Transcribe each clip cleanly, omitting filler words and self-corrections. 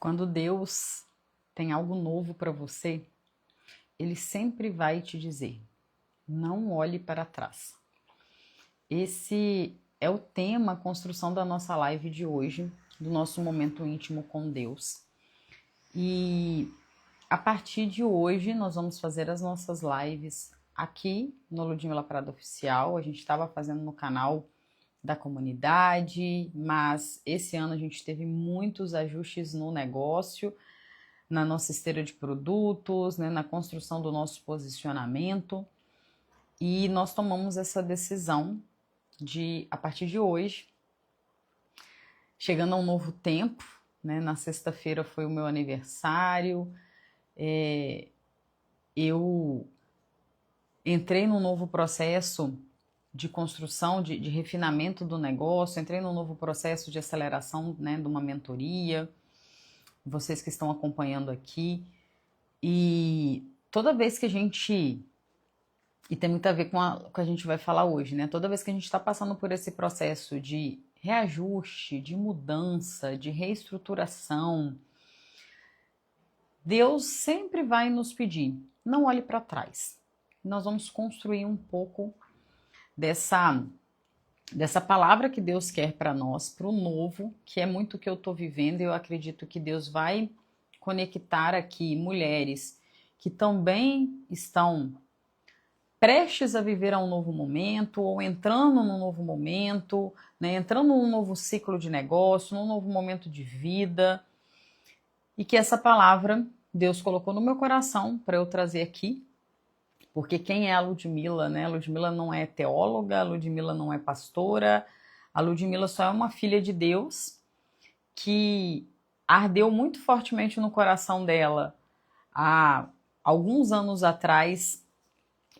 Quando Deus tem algo novo para você, Ele sempre vai te dizer: não olhe para trás. Esse é o tema, a construção da nossa live de hoje, do nosso momento íntimo com Deus. E a partir de hoje nós vamos fazer as nossas lives aqui no Ludmila Prado Oficial. A gente estava fazendo no canal da comunidade, mas esse ano a gente teve muitos ajustes no negócio, na nossa esteira de produtos, né, na construção do nosso posicionamento, e nós tomamos essa decisão de, a partir de hoje, chegando a um novo tempo, né, na sexta-feira foi o meu aniversário, eu entrei num novo processo de construção, de refinamento do negócio, entrei num novo processo de aceleração, né, de uma mentoria, vocês que estão acompanhando aqui, e toda vez que a gente, e tem muito a ver com o que a gente vai falar hoje, né, toda vez que a gente está passando por esse processo de reajuste, de mudança, de reestruturação, Deus sempre vai nos pedir, não olhe para trás. Nós vamos construir um pouco dessa palavra que Deus quer para nós, para o novo, que é muito o que eu estou vivendo. Eu acredito que Deus vai conectar aqui mulheres que também estão prestes a viver a um novo momento, ou entrando num novo momento, né, entrando num novo ciclo de negócio, num novo momento de vida, e que essa palavra Deus colocou no meu coração para eu trazer aqui. Porque quem é a Ludmila, né? A Ludmila não é teóloga, a Ludmila não é pastora, a Ludmila só é uma filha de Deus que ardeu muito fortemente no coração dela há alguns anos atrás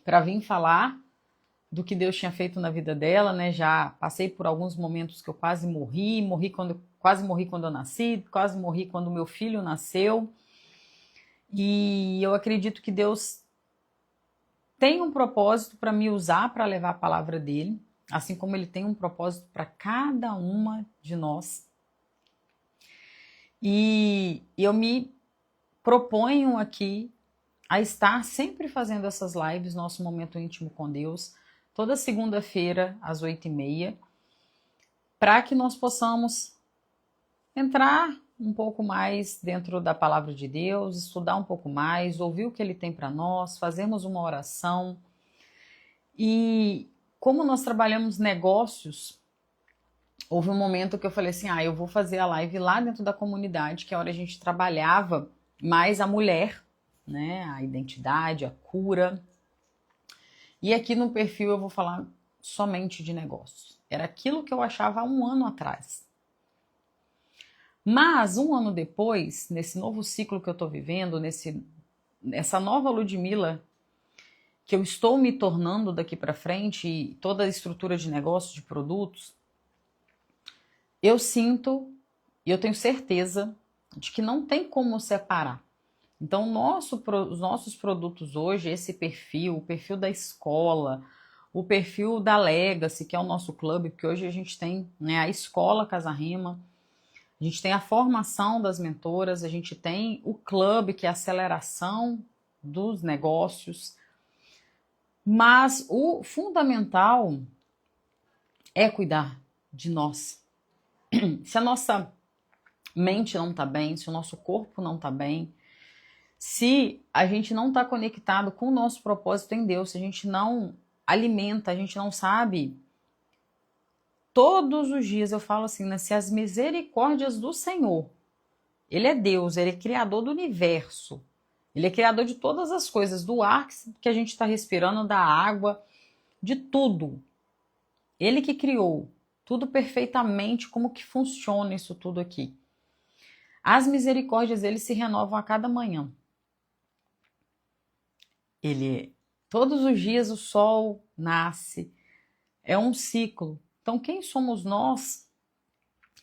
para vir falar do que Deus tinha feito na vida dela, né? Já passei por alguns momentos que eu quase morri quando eu nasci, quase morri quando meu filho nasceu. E eu acredito que Deus tem um propósito para me usar para levar a palavra dele, assim como ele tem um propósito para cada uma de nós. E eu me proponho aqui a estar sempre fazendo essas lives, nosso momento íntimo com Deus, toda segunda-feira às 8h30, para que nós possamos entrar um pouco mais dentro da palavra de Deus, estudar um pouco mais, ouvir o que ele tem para nós, fazermos uma oração. E como nós trabalhamos negócios, houve um momento que eu falei assim, eu vou fazer a live lá dentro da comunidade, que é onde a gente trabalhava mais a mulher, né, a identidade, a cura. E aqui no perfil eu vou falar somente de negócios. Era aquilo que eu achava há um ano atrás. Mas um ano depois, nesse novo ciclo que eu estou vivendo, nessa nova Ludmila que eu estou me tornando daqui para frente, e toda a estrutura de negócio, de produtos, eu sinto e eu tenho certeza de que não tem como separar. Então, os nossos produtos hoje, esse perfil, o perfil da escola, o perfil da Legacy, que é o nosso clube, porque hoje a gente tem, né, a escola Casa Rima, a gente tem a formação das mentoras, a gente tem o clube, que é a aceleração dos negócios. Mas o fundamental é cuidar de nós. Se a nossa mente não está bem, se o nosso corpo não está bem, se a gente não está conectado com o nosso propósito em Deus, se a gente não alimenta, a gente não sabe, todos os dias eu falo assim, né, se as misericórdias do Senhor, Ele é Deus, Ele é criador do universo, Ele é criador de todas as coisas, do ar que a gente está respirando, da água, de tudo. Ele que criou tudo perfeitamente, como que funciona isso tudo aqui. As misericórdias dele se renovam a cada manhã. Todos os dias o sol nasce, é um ciclo. Então quem somos nós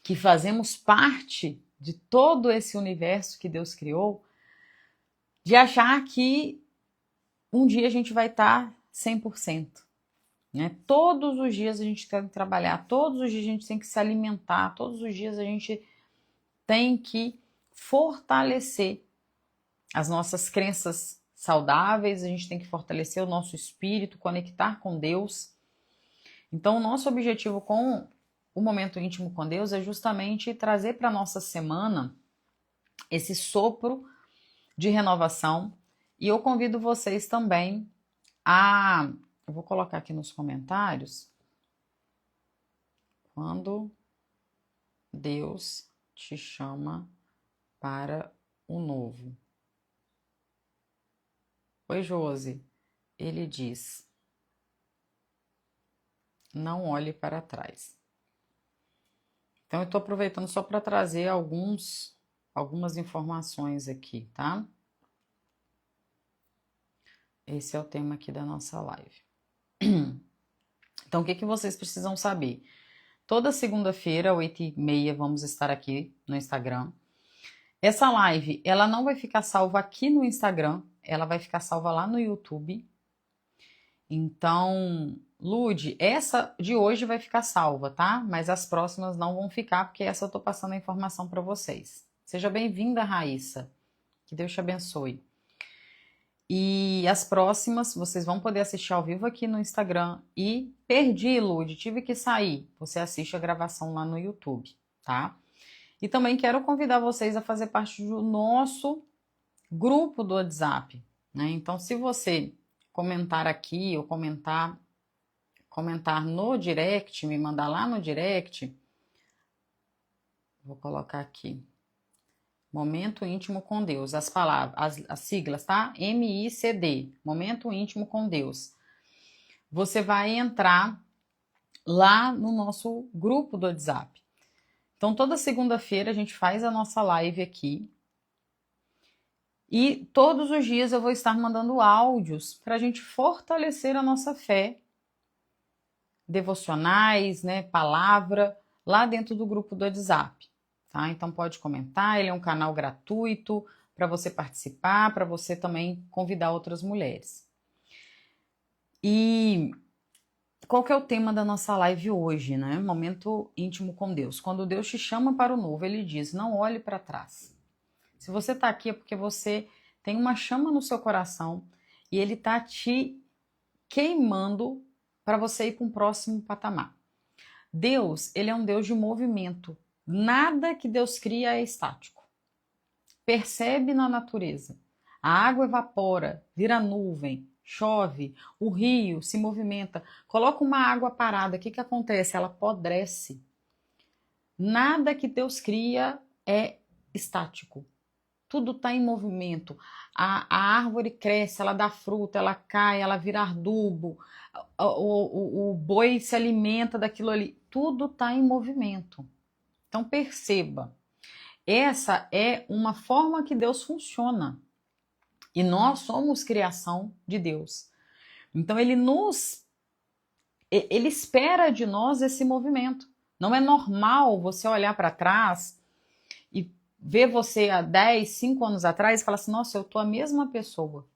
que fazemos parte de todo esse universo que Deus criou, de achar que um dia a gente vai estar 100%. Né? Todos os dias a gente tem que trabalhar, todos os dias a gente tem que se alimentar, todos os dias a gente tem que fortalecer as nossas crenças saudáveis, a gente tem que fortalecer o nosso espírito, conectar com Deus. Então, o nosso objetivo com o momento íntimo com Deus é justamente trazer para a nossa semana esse sopro de renovação. E eu convido vocês também eu vou colocar aqui nos comentários, quando Deus te chama para o novo. Oi, Josi. Ele diz: não olhe para trás. Então, eu estou aproveitando só para trazer algumas informações aqui, tá? Esse é o tema aqui da nossa live. Então, o que vocês precisam saber? Toda segunda-feira, 8h30, vamos estar aqui no Instagram. Essa live, ela não vai ficar salva aqui no Instagram, ela vai ficar salva lá no YouTube. Então, Lude, essa de hoje vai ficar salva, tá? Mas as próximas não vão ficar, porque essa eu tô passando a informação para vocês. Seja bem-vinda, Raíssa. Que Deus te abençoe. E as próximas, vocês vão poder assistir ao vivo aqui no Instagram. E perdi, Lude, tive que sair. Você assiste a gravação lá no YouTube, tá? E também quero convidar vocês a fazer parte do nosso grupo do WhatsApp, né? Então, se você comentar aqui ou comentar no direct, me mandar lá no direct, vou colocar aqui, Momento Íntimo com Deus, as palavras, as siglas, tá? MICD, Momento Íntimo com Deus. Você vai entrar lá no nosso grupo do WhatsApp. Então, toda segunda-feira a gente faz a nossa live aqui. E todos os dias eu vou estar mandando áudios para a gente fortalecer a nossa fé, devocionais, né, palavra, lá dentro do grupo do WhatsApp. Tá? Então pode comentar, ele é um canal gratuito para você participar, para você também convidar outras mulheres. E qual que é o tema da nossa live hoje, né? Momento íntimo com Deus. Quando Deus te chama para o novo, ele diz: não olhe para trás. Se você está aqui é porque você tem uma chama no seu coração e ele está te queimando para você ir para um próximo patamar. Deus, ele é um Deus de movimento. Nada que Deus cria é estático. Percebe na natureza. A água evapora, vira nuvem, chove, o rio se movimenta. Coloca uma água parada, o que acontece? Ela apodrece. Nada que Deus cria é estático. Tudo está em movimento. A árvore cresce, ela dá fruta, ela cai, ela vira adubo. O boi se alimenta daquilo ali. Tudo está em movimento. Então perceba, essa é uma forma que Deus funciona. E nós somos criação de Deus. Então ele espera de nós esse movimento. Não é normal você olhar para trás e ver você há 10, 5 anos atrás e falar assim: nossa, eu tô a mesma pessoa.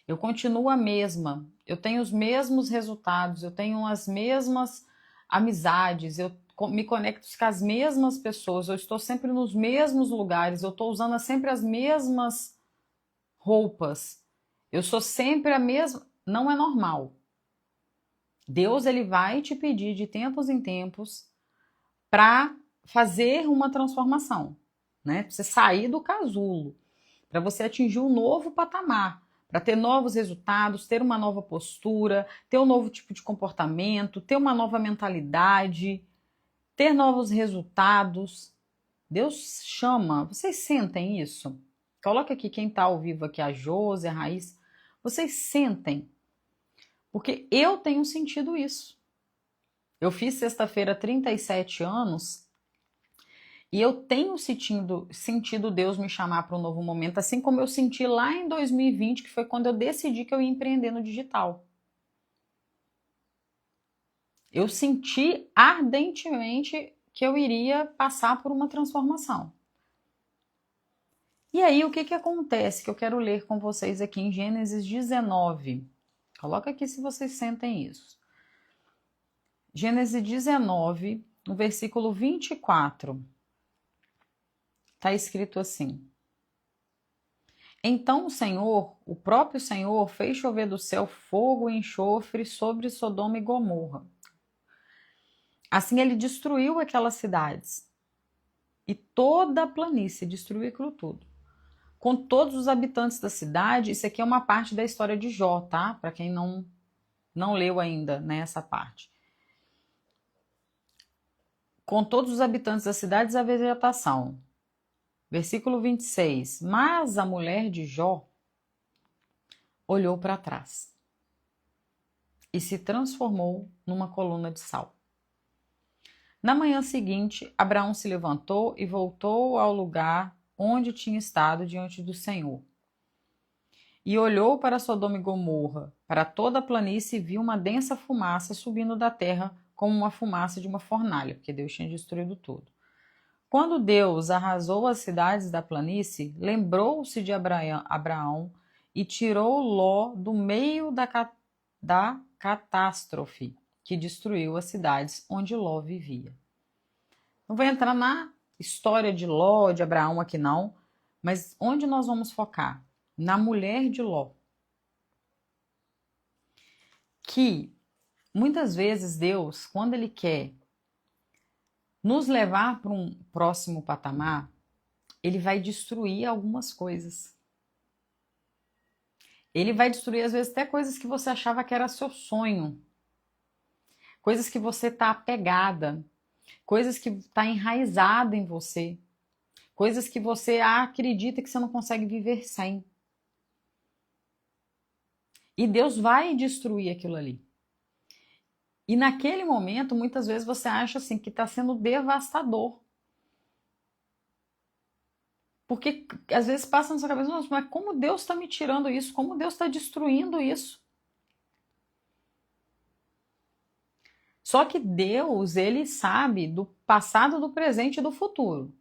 Eu continuo a mesma. Eu tenho os mesmos resultados, eu tenho as mesmas amizades, eu me conecto com as mesmas pessoas, eu estou sempre nos mesmos lugares, eu estou usando sempre as mesmas roupas, eu sou sempre a mesma. Não é normal. Deus, ele vai te pedir de tempos em tempos para fazer uma transformação, né? Pra você sair do casulo, para você atingir um novo patamar, para ter novos resultados, ter uma nova postura, ter um novo tipo de comportamento, ter uma nova mentalidade, ter novos resultados. Deus chama. Vocês sentem isso? Coloca aqui quem está ao vivo aqui, a Josi, a Raíssa. Vocês sentem? Porque eu tenho sentido isso. Eu fiz sexta-feira 37 anos e eu tenho sentido Deus me chamar para um novo momento, assim como eu senti lá em 2020, que foi quando eu decidi que eu ia empreender no digital. Eu senti ardentemente que eu iria passar por uma transformação. E aí, o que acontece? Que eu quero ler com vocês aqui em Gênesis 19. Coloca aqui se vocês sentem isso. Gênesis 19, no versículo 24. está escrito assim: Então o Senhor, o próprio Senhor, fez chover do céu fogo e enxofre sobre Sodoma e Gomorra. Assim ele destruiu aquelas cidades e toda a planície, destruiu aquilo tudo. Com todos os habitantes da cidade, isso aqui é uma parte da história de Jó, tá? Para quem não leu ainda, né, essa parte. Com todos os habitantes das cidades, a vegetação. Versículo 26. Mas a mulher de Jó olhou para trás e se transformou numa coluna de sal. Na manhã seguinte, Abraão se levantou e voltou ao lugar onde tinha estado diante do Senhor. E olhou para Sodoma e Gomorra, para toda a planície, e viu uma densa fumaça subindo da terra como uma fumaça de uma fornalha, porque Deus tinha destruído tudo. Quando Deus arrasou as cidades da planície, lembrou-se de Abraão e tirou Ló do meio da catástrofe que destruiu as cidades onde Ló vivia. Não vou entrar na história de Ló, de Abraão aqui não, mas onde nós vamos focar? Na mulher de Ló. Que muitas vezes Deus, quando Ele quer nos levar para um próximo patamar, Ele vai destruir algumas coisas. Ele vai destruir, às vezes, até coisas que você achava que era seu sonho. Coisas que você está apegada. Coisas que está enraizada em você. Coisas que você acredita que você não consegue viver sem. E Deus vai destruir aquilo ali. E naquele momento, muitas vezes você acha assim que está sendo devastador. Porque às vezes passa na sua cabeça, nossa, mas como Deus está me tirando isso? Como Deus está destruindo isso? Só que Deus, Ele sabe do passado, do presente e do futuro.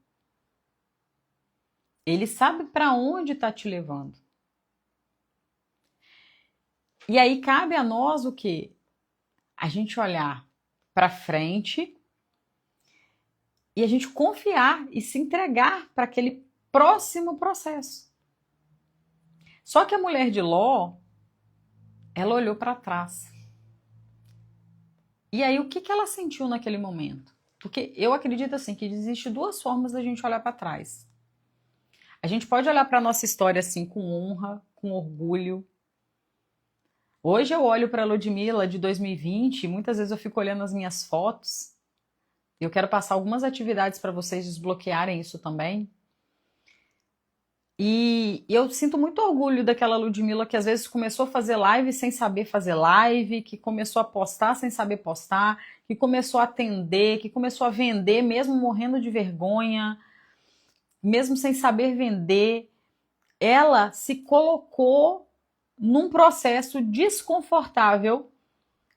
Ele sabe para onde está te levando. E aí cabe a nós o quê? A gente olhar para frente e a gente confiar e se entregar para aquele próximo processo. Só que a mulher de Ló, ela olhou para trás. E aí o que ela sentiu naquele momento? Porque eu acredito assim que existe duas formas da gente olhar para trás. A gente pode olhar para a nossa história assim com honra, com orgulho. Hoje eu olho para a Ludmilla de 2020 e muitas vezes eu fico olhando as minhas fotos. Eu quero passar algumas atividades para vocês desbloquearem isso também. E eu sinto muito orgulho daquela Ludmilla que às vezes começou a fazer live sem saber fazer live, que começou a postar sem saber postar, que começou a atender, que começou a vender mesmo morrendo de vergonha, mesmo sem saber vender. Ela se colocou num processo desconfortável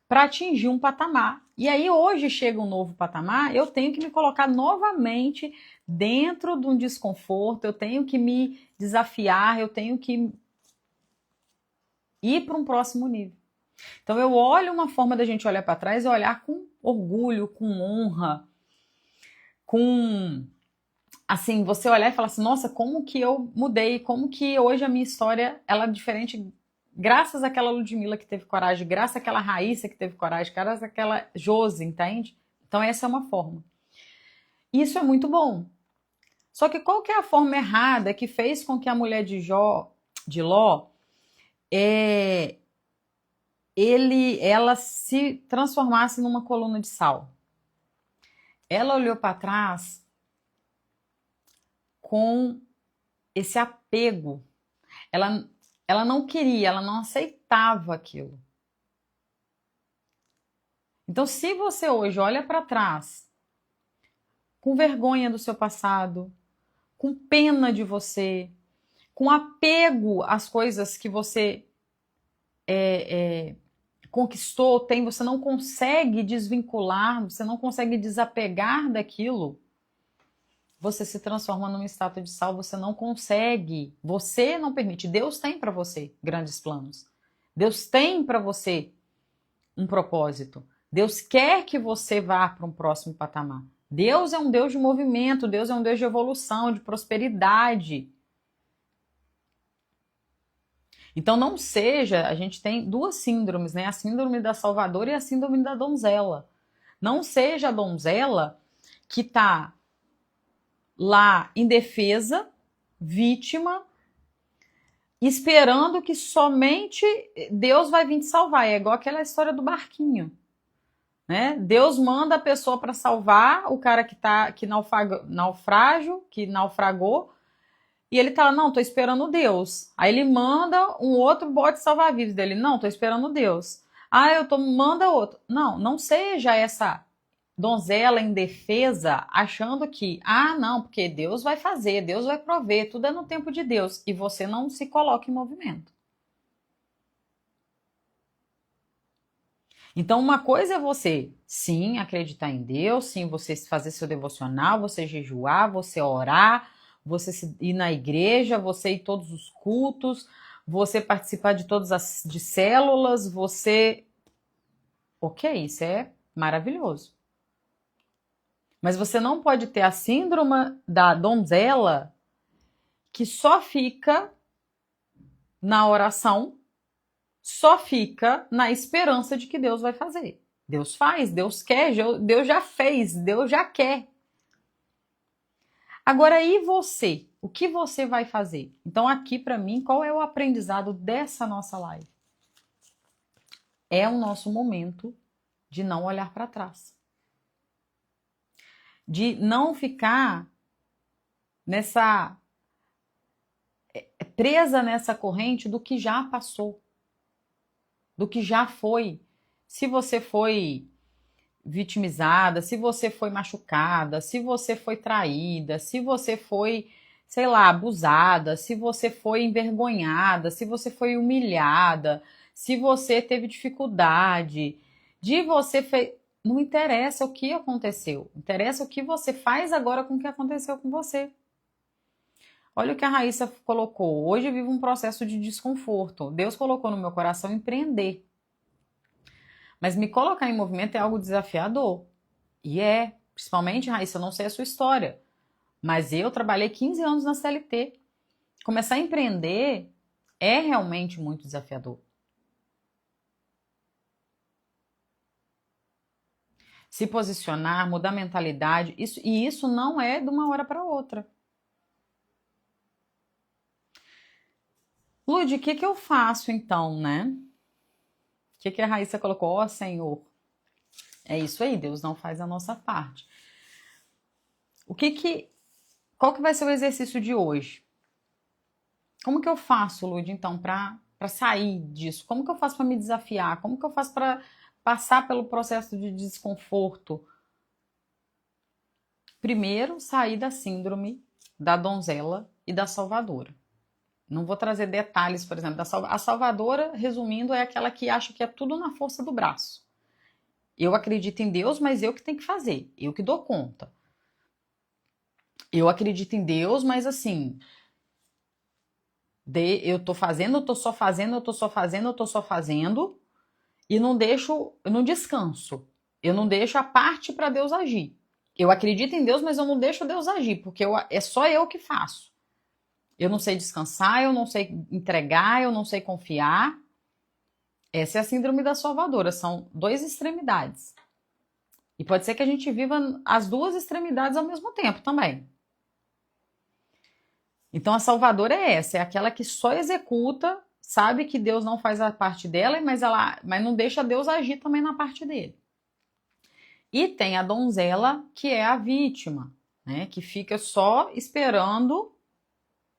para atingir um patamar. E aí hoje chega um novo patamar, eu tenho que me colocar novamente dentro de um desconforto, eu tenho que me desafiar, eu tenho que ir para um próximo nível. Então eu olho uma forma da gente olhar para trás, é olhar com orgulho, com honra, com assim, você olhar e falar assim, nossa, como que eu mudei, como que hoje a minha história ela é diferente graças àquela Ludmilla que teve coragem, graças àquela Raíssa que teve coragem, graças àquela Josi, entende? Então essa é uma forma. Isso é muito bom. Só que qual que é a forma errada que fez com que a mulher de Ló, ela se transformasse numa coluna de sal? Ela olhou para trás com esse apego. Ela não queria, ela não aceitava aquilo. Então, se você hoje olha para trás com vergonha do seu passado, com pena de você, com apego às coisas que você conquistou, você não consegue desvincular, você não consegue desapegar daquilo, você se transforma numa estátua de sal, você não consegue, você não permite. Deus tem para você grandes planos. Deus tem para você um propósito. Deus quer que você vá para um próximo patamar. Deus é um Deus de movimento, Deus é um Deus de evolução, de prosperidade. Então não seja, a gente tem duas síndromes, né? A síndrome da Salvadora e a síndrome da donzela. Não seja a donzela que está lá indefesa, vítima, esperando que somente Deus vai vir te salvar. É igual aquela história do barquinho. Né? Deus manda a pessoa para salvar o cara que naufragou, e ele tá lá, não, tô esperando Deus. Aí ele manda um outro bote salva-vidas dele, não, tô esperando Deus. Manda outro. Não, não seja essa donzela indefesa achando que, não, porque Deus vai fazer, Deus vai prover, tudo é no tempo de Deus, e você não se coloca em movimento. Então, uma coisa é você, sim, acreditar em Deus, sim, você fazer seu devocional, você jejuar, você orar, você ir na igreja, você ir em todos os cultos, você participar de todas as de células, você... Ok, isso é maravilhoso. Mas você não pode ter a síndrome da donzela que só fica na oração, só fica na esperança de que Deus vai fazer. Deus faz, Deus quer, Deus já fez, Deus já quer. Agora, e você? O que você vai fazer? Então, aqui para mim, qual é o aprendizado dessa nossa live? É o nosso momento de não olhar para trás. De não ficar presa nessa corrente do que já passou, do que já foi. Se você foi vitimizada, se você foi machucada, se você foi traída, se você foi, sei lá, abusada, se você foi envergonhada, se você foi humilhada, se você teve dificuldade, não interessa o que aconteceu, interessa o que você faz agora com o que aconteceu com você. Olha o que a Raíssa colocou. Hoje eu vivo um processo de desconforto. Deus colocou no meu coração empreender. Mas me colocar em movimento é algo desafiador. E principalmente, Raíssa, eu não sei a sua história, mas eu trabalhei 15 anos na CLT. Começar a empreender é realmente muito desafiador. Se posicionar, mudar a mentalidade, isso não é de uma hora para outra. Lud, o que eu faço então, né? O que a Raíssa colocou? Ó, Senhor, é isso aí, Deus não faz a nossa parte. Qual que vai ser o exercício de hoje? Como que eu faço, Lud, então, para sair disso? Como que eu faço para me desafiar? Como que eu faço para passar pelo processo de desconforto? Primeiro, sair da síndrome da donzela e da salvadora. Não vou trazer detalhes, por exemplo, a salvadora, resumindo, é aquela que acha que é tudo na força do braço. Eu acredito em Deus, mas eu que tenho que fazer, eu que dou conta. Eu acredito em Deus, mas assim, eu tô fazendo, eu tô só fazendo, eu tô só fazendo, eu tô só fazendo, e eu não descanso. Eu não deixo a parte para Deus agir. Eu acredito em Deus, mas eu não deixo Deus agir, porque é só eu que faço. Eu não sei descansar, eu não sei entregar, eu não sei confiar. Essa é a síndrome da salvadora, são duas extremidades. E pode ser que a gente viva as duas extremidades ao mesmo tempo também. Então a salvadora é essa, é aquela que só executa, sabe que Deus não faz a parte dela, mas não deixa Deus agir também na parte dele. E tem a donzela, que é a vítima, né, que fica só esperando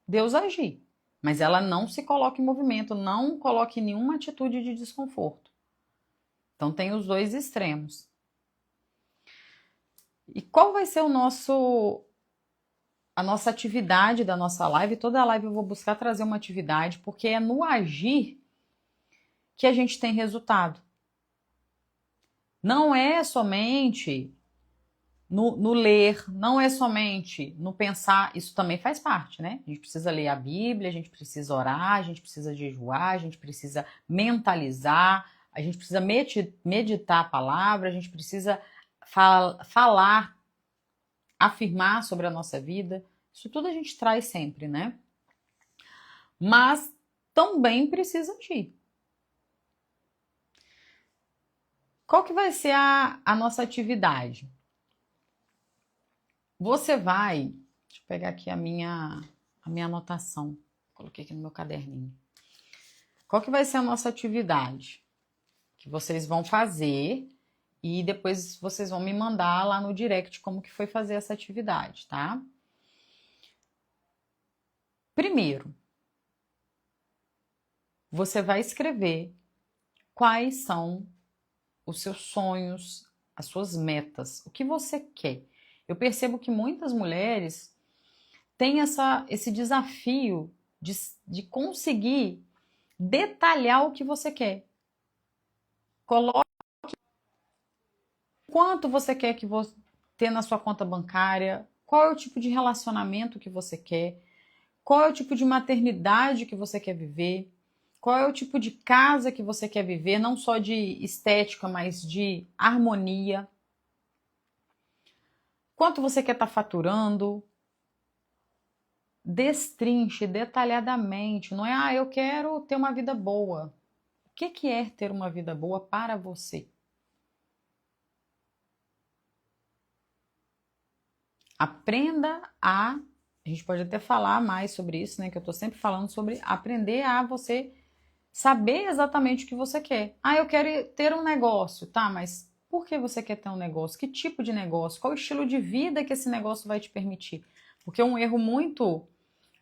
Deus agir. Mas ela não se coloca em movimento, não coloca em nenhuma atitude de desconforto. Então tem os dois extremos. E qual vai ser a nossa atividade da nossa live? Toda live eu vou buscar trazer uma atividade, porque é no agir que a gente tem resultado. Não é somente no ler, não é somente no pensar, isso também faz parte, né? A gente precisa ler a Bíblia, a gente precisa orar, a gente precisa jejuar, a gente precisa mentalizar, a gente precisa meditar a palavra, a gente precisa falar afirmar sobre a nossa vida. Isso tudo a gente traz sempre, né? Mas também precisa agir. Qual que vai ser a nossa atividade? Você vai... Deixa eu pegar aqui a minha anotação. Coloquei aqui no meu caderninho. Qual que vai ser a nossa atividade? Que vocês vão fazer e depois vocês vão me mandar lá no direct como que foi fazer essa atividade, tá? Primeiro, você vai escrever quais são os seus sonhos, as suas metas, o que você quer. Eu percebo que muitas mulheres têm esse desafio de conseguir detalhar o que você quer. Coloque quanto você quer que você ter na sua conta bancária, qual é o tipo de relacionamento que você quer, qual é o tipo de maternidade que você quer viver, qual é o tipo de casa que você quer viver, não só de estética, mas de harmonia. Quanto você quer estar faturando? Destrinche detalhadamente. Não é, eu quero ter uma vida boa. O que é ter uma vida boa para você? Aprenda a gente pode até falar mais sobre isso, né? Que eu tô sempre falando sobre aprender a você saber exatamente o que você quer. Eu quero ter um negócio, tá? Mas por que você quer ter um negócio? Que tipo de negócio? Qual o estilo de vida que esse negócio vai te permitir? Porque um erro muito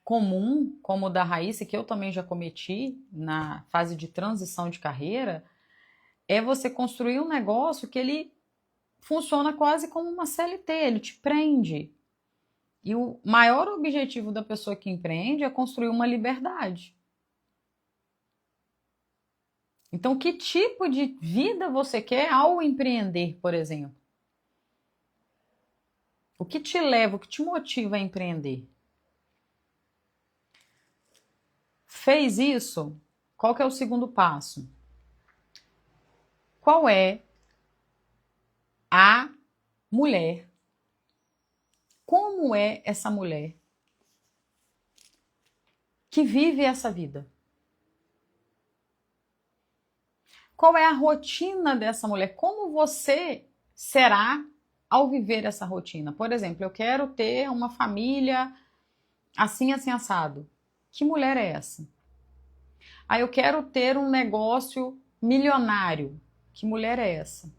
comum, como o da Raíssa, que eu também já cometi na fase de transição de carreira, é você construir um negócio que ele funciona quase como uma CLT, ele te prende. E o maior objetivo da pessoa que empreende é construir uma liberdade. Então, que tipo de vida você quer ao empreender, por exemplo? O que te leva, o que te motiva a empreender? Fez isso? Qual que é o segundo passo? Qual é a mulher? Como é essa mulher que vive essa vida? Qual é a rotina dessa mulher? Como você será ao viver essa rotina? Por exemplo, eu quero ter uma família assim, assim, assado. Que mulher é essa? Eu quero ter um negócio milionário. Que mulher é essa?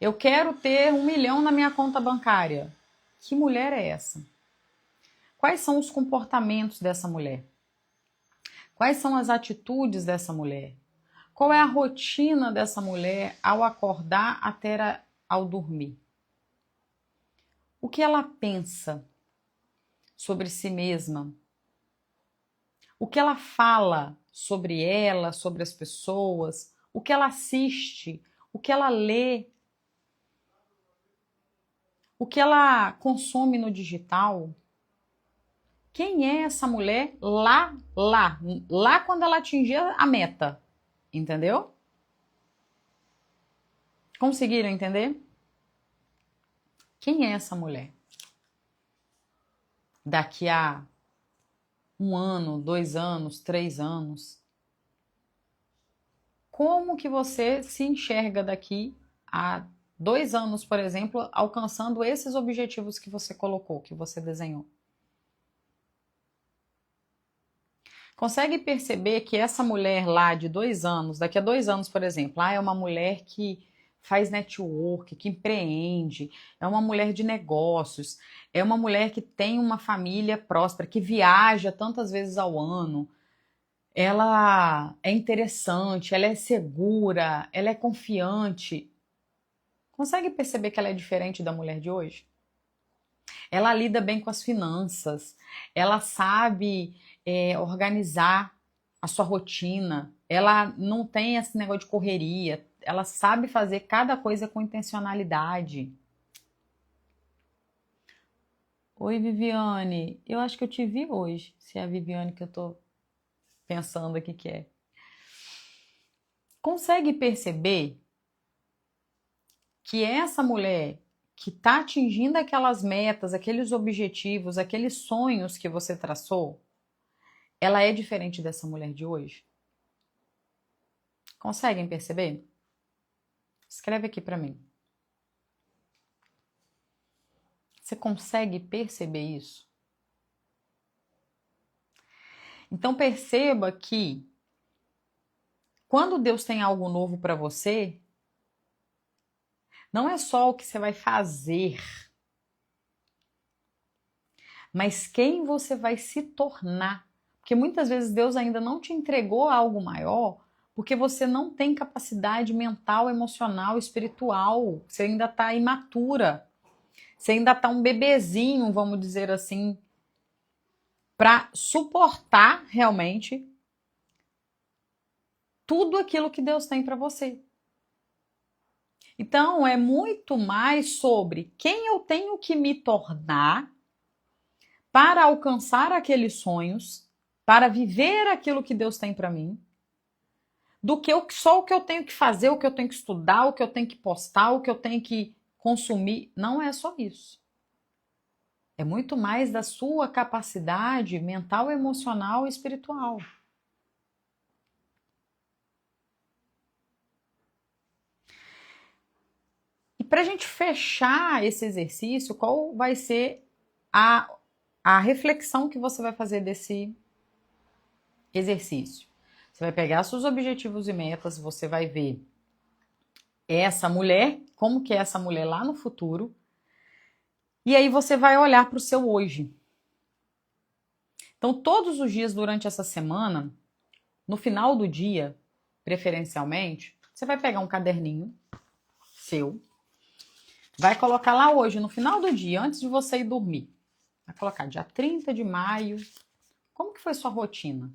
Eu quero ter 1 milhão na minha conta bancária. Que mulher é essa? Quais são os comportamentos dessa mulher? Quais são as atitudes dessa mulher? Qual é a rotina dessa mulher ao acordar até ao dormir? O que ela pensa sobre si mesma? O que ela fala sobre ela, sobre as pessoas? O que ela assiste? O que ela lê? O que ela consome no digital? Quem é essa mulher lá quando ela atingir a meta? Entendeu? Conseguiram entender? Quem é essa mulher? Daqui a 1 ano, 2 anos, 3 anos. Como que você se enxerga daqui a 2 anos, por exemplo, alcançando esses objetivos que você colocou, que você desenhou? Consegue perceber que essa mulher lá de 2 anos, daqui a 2 anos, por exemplo, é uma mulher que faz network, que empreende, é uma mulher de negócios, é uma mulher que tem uma família próspera, que viaja tantas vezes ao ano, ela é interessante, ela é segura, ela é confiante. Consegue perceber que ela é diferente da mulher de hoje? Ela lida bem com as finanças, ela sabe organizar a sua rotina, ela não tem esse negócio de correria, ela sabe fazer cada coisa com intencionalidade. Oi, Viviane, eu acho que eu te vi hoje, se é a Viviane que eu tô pensando aqui que é. Consegue perceber que essa mulher que está atingindo aquelas metas, aqueles objetivos, aqueles sonhos que você traçou, ela é diferente dessa mulher de hoje? Conseguem perceber? Escreve aqui para mim. Você consegue perceber isso? Então perceba que quando Deus tem algo novo para você, não é só o que você vai fazer, mas quem você vai se tornar. Porque muitas vezes Deus ainda não te entregou algo maior, porque você não tem capacidade mental, emocional, espiritual. Você ainda está imatura. Você ainda está um bebezinho, vamos dizer assim, para suportar realmente tudo aquilo que Deus tem para você. Então, é muito mais sobre quem eu tenho que me tornar para alcançar aqueles sonhos, para viver aquilo que Deus tem para mim, do que só o que eu tenho que fazer, o que eu tenho que estudar, o que eu tenho que postar, o que eu tenho que consumir. Não é só isso. É muito mais da sua capacidade mental, emocional e espiritual. E para a gente fechar esse exercício, qual vai ser a reflexão que você vai fazer desse exercício? Você vai pegar seus objetivos e metas, você vai ver essa mulher, como que é essa mulher lá no futuro, e aí você vai olhar para o seu hoje. Então, todos os dias durante essa semana, no final do dia, preferencialmente, você vai pegar um caderninho seu, vai colocar lá hoje, no final do dia, antes de você ir dormir. Vai colocar dia 30 de maio. Como que foi sua rotina?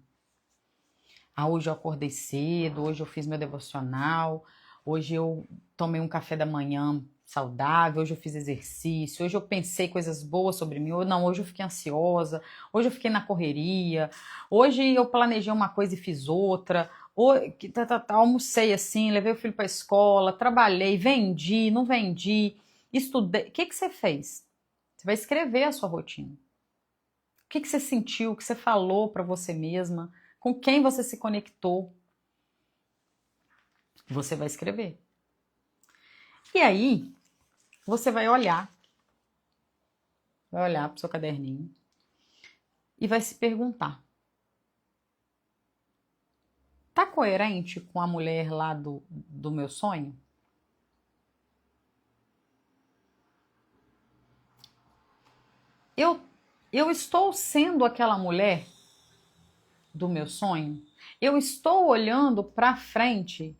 Ah, hoje eu acordei cedo, hoje eu fiz meu devocional, hoje eu tomei um café da manhã saudável, hoje eu fiz exercício, hoje eu pensei coisas boas sobre mim, ou não, hoje eu fiquei ansiosa, hoje eu fiquei na correria, hoje eu planejei uma coisa e fiz outra, almocei assim, levei o filho para a escola, trabalhei, vendi, não vendi, estudei. O que você fez? Você vai escrever a sua rotina. O que você sentiu, o que você falou para você mesma, com quem você se conectou. Você vai escrever. E aí, você vai olhar para o seu caderninho e vai se perguntar: tá coerente com a mulher lá do meu sonho? Eu estou sendo aquela mulher do meu sonho? Eu estou olhando para frente?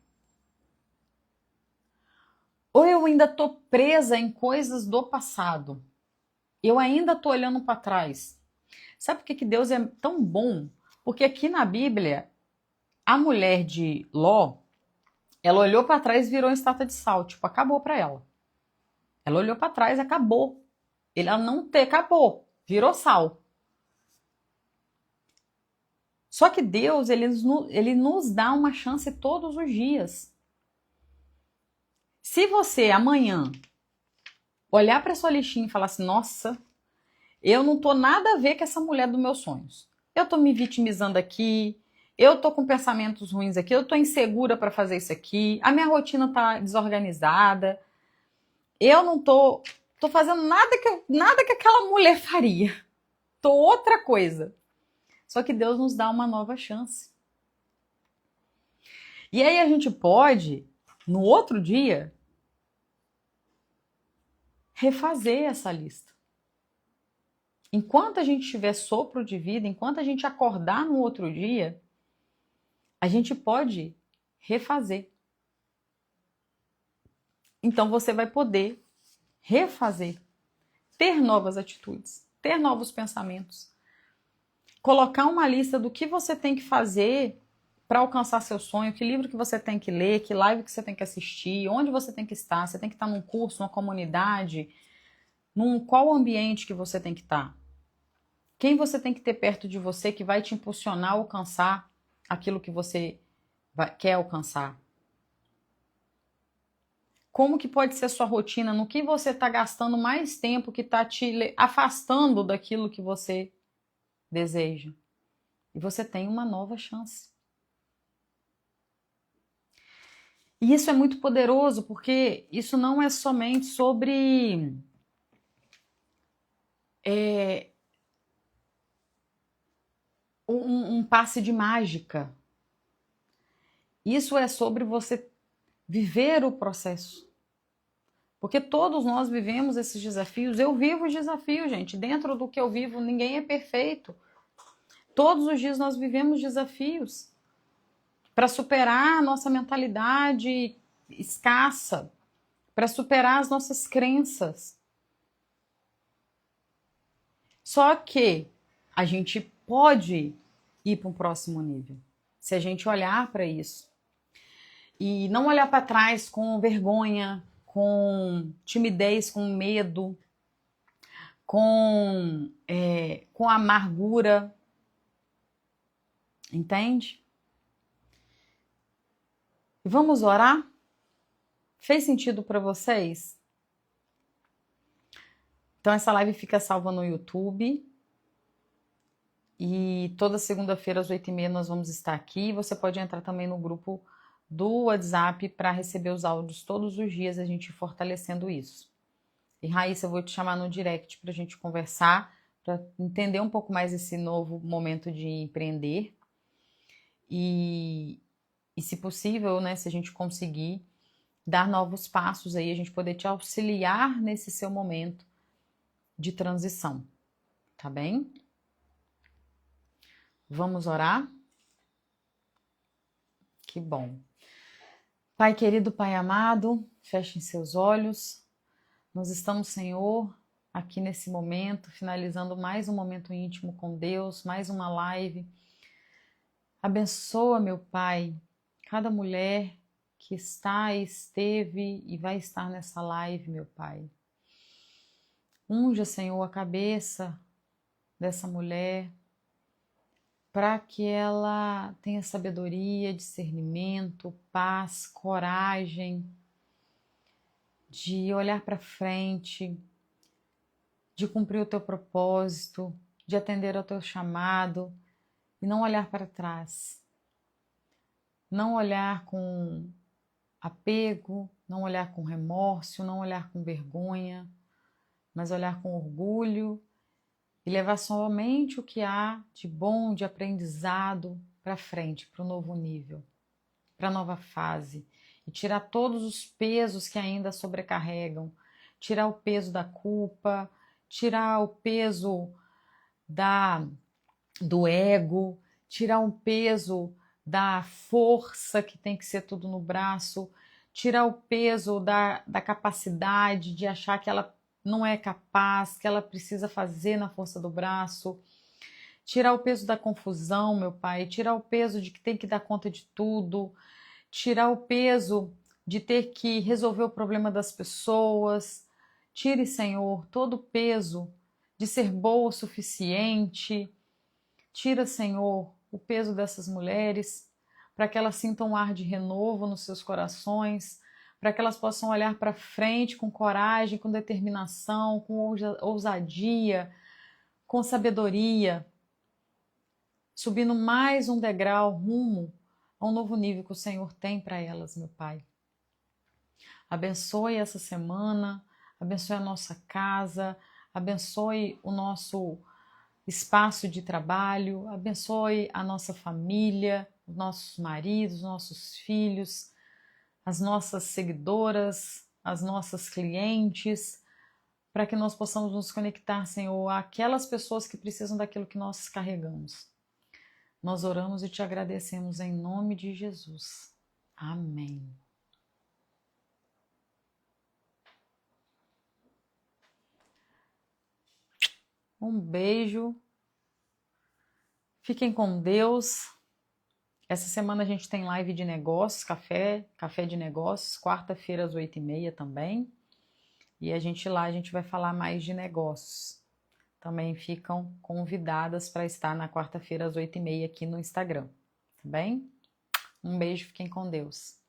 Ou eu ainda estou presa em coisas do passado? Eu ainda estou olhando para trás? Sabe por que Deus é tão bom? Porque aqui na Bíblia, a mulher de Ló, ela olhou para trás e virou em estátua de sal. Tipo, acabou para ela. Ela olhou para trás, acabou. Ela não acabou, virou sal. Só que Deus, ele nos dá uma chance todos os dias. Se você amanhã olhar para sua listinha e falar assim, nossa, eu não tô nada a ver com essa mulher dos meus sonhos. Eu tô me vitimizando aqui, eu tô com pensamentos ruins aqui, eu tô insegura para fazer isso aqui, a minha rotina tá desorganizada, eu não tô fazendo nada que aquela mulher faria. Tô outra coisa. Só que Deus nos dá uma nova chance. E aí a gente pode, no outro dia, refazer essa lista. Enquanto a gente tiver sopro de vida, enquanto a gente acordar no outro dia, a gente pode refazer. Então você vai poder refazer, ter novas atitudes, ter novos pensamentos, colocar uma lista do que você tem que fazer para alcançar seu sonho, que livro que você tem que ler, que live que você tem que assistir, onde você tem que estar, você tem que estar num curso, numa comunidade, qual ambiente que você tem que estar. Quem você tem que ter perto de você que vai te impulsionar a alcançar aquilo que você quer alcançar. Como que pode ser sua rotina? No que você está gastando mais tempo que está te afastando daquilo que você deseja? E você tem uma nova chance. E isso é muito poderoso, porque isso não é somente sobre um passe de mágica. Isso é sobre você viver o processo. Porque todos nós vivemos esses desafios. Eu vivo os desafios, gente. Dentro do que eu vivo, ninguém é perfeito. Todos os dias nós vivemos desafios para superar a nossa mentalidade escassa, para superar as nossas crenças. Só que a gente pode ir para um próximo nível, se a gente olhar para isso. E não olhar para trás com vergonha, com timidez, com medo, com amargura. Entende? Vamos orar? Fez sentido para vocês? Então essa live fica salva no YouTube. E toda segunda-feira às 8h30 nós vamos estar aqui. Você pode entrar também no grupo do WhatsApp para receber os áudios todos os dias, a gente fortalecendo isso. E Raíssa, eu vou te chamar no direct para a gente conversar, para entender um pouco mais esse novo momento de empreender. E se possível, né, se a gente conseguir dar novos passos aí, a gente poder te auxiliar nesse seu momento de transição, tá bem? Vamos orar? Que bom. Pai querido, Pai amado, fechem seus olhos. Nós estamos, Senhor, aqui nesse momento, finalizando mais um momento íntimo com Deus, mais uma live. Abençoa, meu Pai, cada mulher que está, esteve e vai estar nessa live, meu Pai. Unja, Senhor, a cabeça dessa mulher, para que ela tenha sabedoria, discernimento, paz, coragem, de olhar para frente, de cumprir o teu propósito, de atender ao teu chamado e não olhar para trás. Não olhar com apego, não olhar com remorso, não olhar com vergonha, mas olhar com orgulho e levar somente o que há de bom, de aprendizado para frente, para o novo nível, para a nova fase. E tirar todos os pesos que ainda sobrecarregam, tirar o peso da culpa, tirar o peso do ego, tirar um peso da força que tem que ser tudo no braço, tirar o peso da capacidade de achar que ela não é capaz, que ela precisa fazer na força do braço, tirar o peso da confusão, meu Pai, tirar o peso de que tem que dar conta de tudo, tirar o peso de ter que resolver o problema das pessoas. Tire, Senhor, todo o peso de ser boa o suficiente. Tira, Senhor, o peso dessas mulheres, para que elas sintam um ar de renovo nos seus corações, para que elas possam olhar para frente com coragem, com determinação, com ousadia, com sabedoria, subindo mais um degrau rumo a um novo nível que o Senhor tem para elas, meu Pai. Abençoe essa semana, abençoe a nossa casa, abençoe o nosso espaço de trabalho, abençoe a nossa família, os nossos maridos, os nossos filhos, as nossas seguidoras, as nossas clientes, para que nós possamos nos conectar, Senhor, àquelas pessoas que precisam daquilo que nós carregamos. Nós oramos e te agradecemos em nome de Jesus. Amém. Um beijo. Fiquem com Deus. Essa semana a gente tem live de negócios, café de negócios, quarta-feira às 8h30 também. E a gente vai falar mais de negócios. Também ficam convidadas para estar na quarta-feira às 8h30 aqui no Instagram. Tá bem? Um beijo, fiquem com Deus.